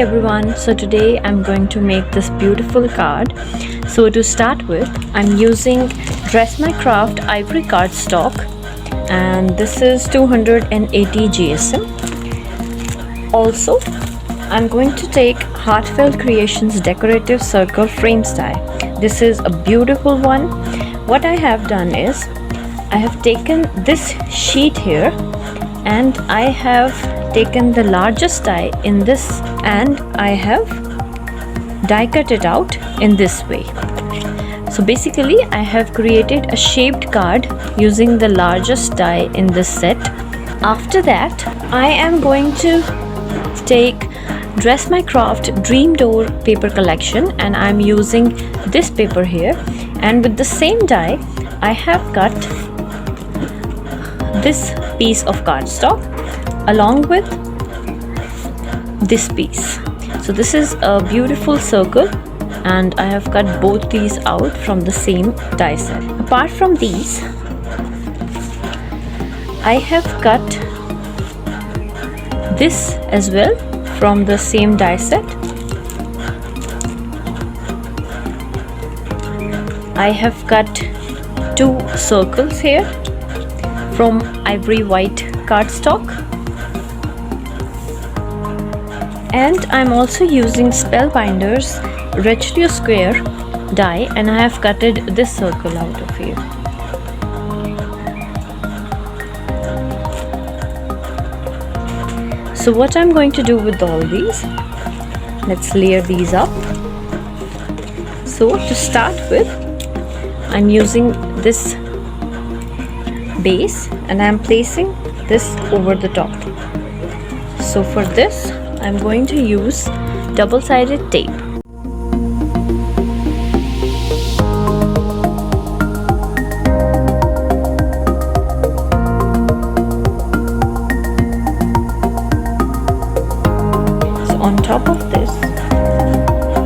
everyone, so today I'm going to make this beautiful card. So to start with, I'm using Dress My Craft ivory cardstock, and this is 280 GSM. Also, I'm going to take Heartfelt Creations decorative circle frame die. This is a beautiful one. What I have done is I have taken this sheet here and I have taken the largest die in this and I have die cut it out in this way. So basically I have created a shaped card using the largest die in this set. After that I am going to take Dress My Craft Dream Door paper collection and I'm using this paper here, and with the same die I have cut this piece of cardstock along with this piece. So this is a beautiful circle and I have cut both these out from the same die set. Apart from these, I have cut this as well from the same die set. I have cut two circles here from ivory white cardstock, and I'm also using Spellbinder's Retro Square die and I have cutted this circle out of here. So what I'm going to do with all these, let's layer these up. So to start with, I'm using this base and I'm placing this over the top. So for this I'm going to use double-sided tape. So on top of this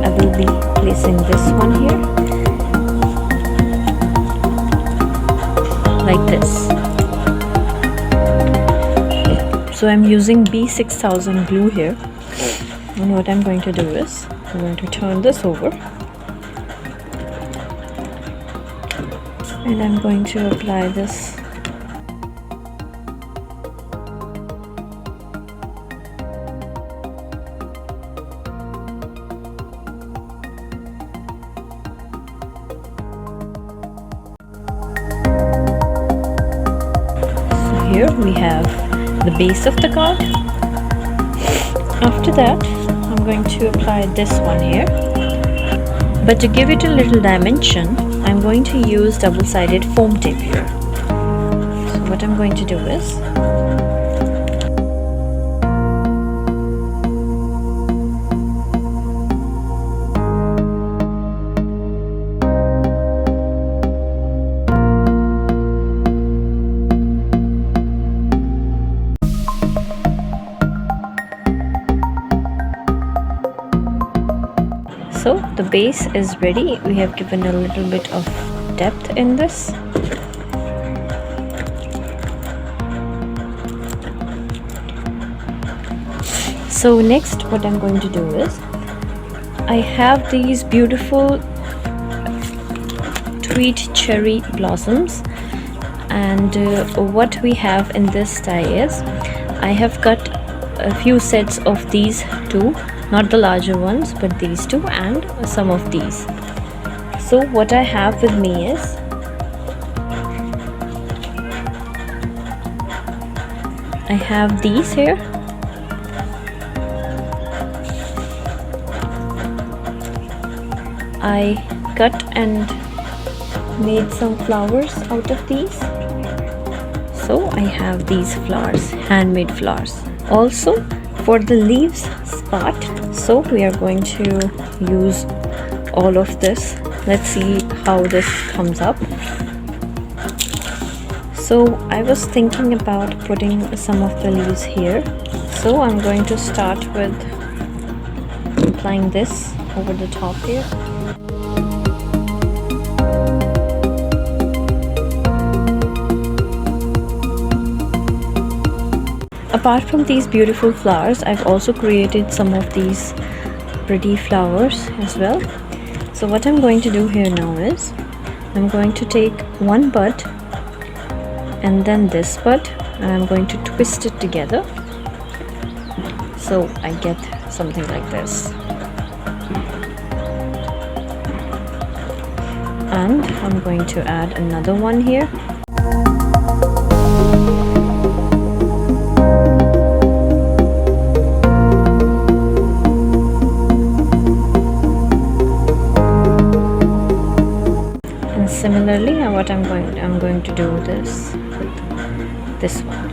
I will be placing this one here like this. So I'm using B6000 glue here, and what I'm going to do is I'm going to turn this over and I'm going to apply this . So here we have the base of the card. After that I'm going to apply this one here, but to give it a little dimension I'm going to use double-sided foam tape here. So what I'm going to do is so the base is ready. We have given a little bit of depth in this. So next what I'm going to do is I have these beautiful tweed cherry blossoms, and what we have in this die is I have cut a few sets of these two, not the larger ones but these two and some of these. So what I have with me is I have these here, I cut and made some flowers out of these. So I have these flowers, handmade flowers. Also for the leaves part, so we are going to use all of this. Let's see how this comes up. So I was thinking about putting some of the leaves here, so I'm going to start with applying this over the top here. apart from these beautiful flowers, I've also created some of these pretty flowers as well. So what I'm going to do here now is I'm going to take one bud and then this bud, and I'm going to twist it together so I get something like this. And I'm going to add another one here. And similarly, what I'm going to do this with this one.